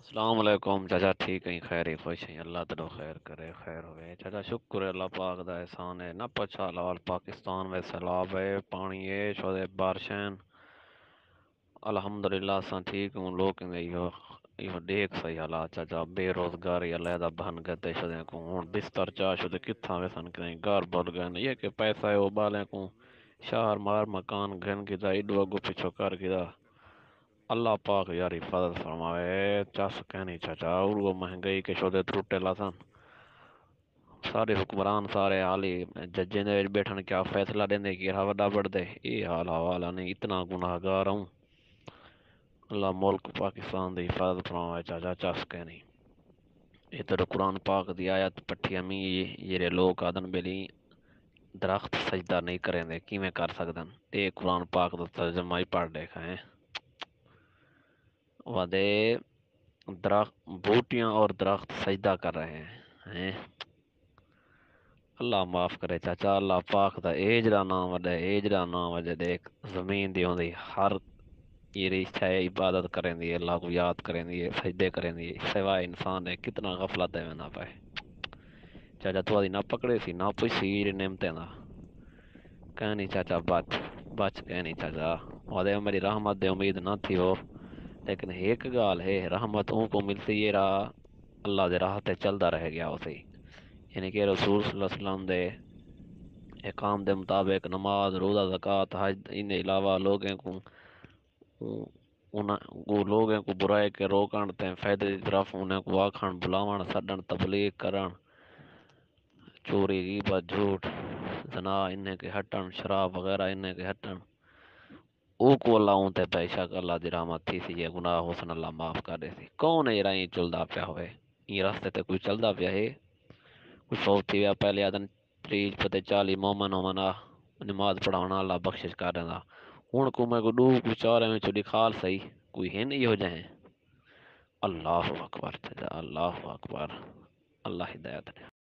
السلام علیکم چاچا، ٹھیک ہیں؟ خیر ہی خوش ہیں؟ اللہ تعالیٰ خیر کرے، خیر ہوئے چاچا، شکر ہے اللہ پاک دا احسان ہے، نہ پچھا لال پاکستان میں سیلاب ہے، پانی ہے، شودے بارشیں الحمدللہ سان ٹھیک ہوں لوگ یہ دیکھ صحیح حالات چاچا، بے روزگاری علیحدہ بہن گتے شدے کو ہوں بستر چاہ شدے کتھاں ویسن کریں گھر بڑھ گئے یہ کہ پیسہ ہے وہ بالیں کو شہر مار مکان گھن گدا ایڈو اگو پیچھو کر گدا اللہ پاک یار حفاظت فرماوے چس کہنی چاچا اور وہ مہنگائی کے شودے ترٹے لسن سارے حکمران سارے حالی ججیں دے وچ بیٹھن کیا فیصلہ دیندے کہ رہا وڈا بڑھ دے یہ حال حوالہ نہیں اتنا گناہ گار ہوں اللہ ملک پاکستان دی حفاظت فرماوے چاچا چس کہنی یہ تو قرآن پاک دی آیت پٹھی امی یہ لوگ آدن بیلی درخت سجدہ نہیں کریں دے کیویں کر سکدن یہ قرآن پاک دا ترجمہ ہی پڑھ دیکھا ہے ودے درخت بوٹیاں اور درخت سجدہ کر رہے ہیں اللہ معاف کرے چاچا اللہ پاک دا ایجڑا نام وڈے ایجڑا نام وڈے دیکھ زمین دی ہوندی ہر یہ اچھا ہے عبادت کریں دی اللہ کو یاد کریں دی سجدے کریں دی سوائے انسان ہے کتنا غفلت ہے نہ پائے چاچا تو نہ پکڑے سی نہ پوچھی نعمتیں دا کہنی چاچا بچ کہنی چاچا ودے میری رحمت دے امید نہ تھی ہو لیکن ایک گال ہے رحمت ان کو ملتی یہ رہا اللہ دے راہ تے چلدا رہ گیا اسی یعنی کہ رسول صلی اللہ علیہ وسلم دے احکام دے مطابق نماز روزہ زکوٰۃ حج ان علاوہ لوگوں کو وہ لوگوں کو برائے کے روکن تے فائدے دی طرف انہیں کو آکھن بلاون سڈن تبلیغ کرن چوری غیبت جھوٹ زنا انہیں کے ہٹن شراب وغیرہ انہیں کے ہٹن او کو اللہ اون تے بے شک اللہ دی رحمت تھی سی یہ گناہ حسن اللہ معاف کر دے سی کون ہے رہیں چلدا پیا ہوئے یہ راستے تے کوئی چلدا پیا ہے کوئی فوت تھی ویا پہلے آدن 30 پتے 40 مومن آ نماز پڑھاونا اللہ بخشش کر دیندا ہن کو میں کو دو کو چار میں چ دکھال صحیح کوئی ہے نہیں ہو جائیں اللہ اکبر اللہ اکبر اللہ ہدایت دے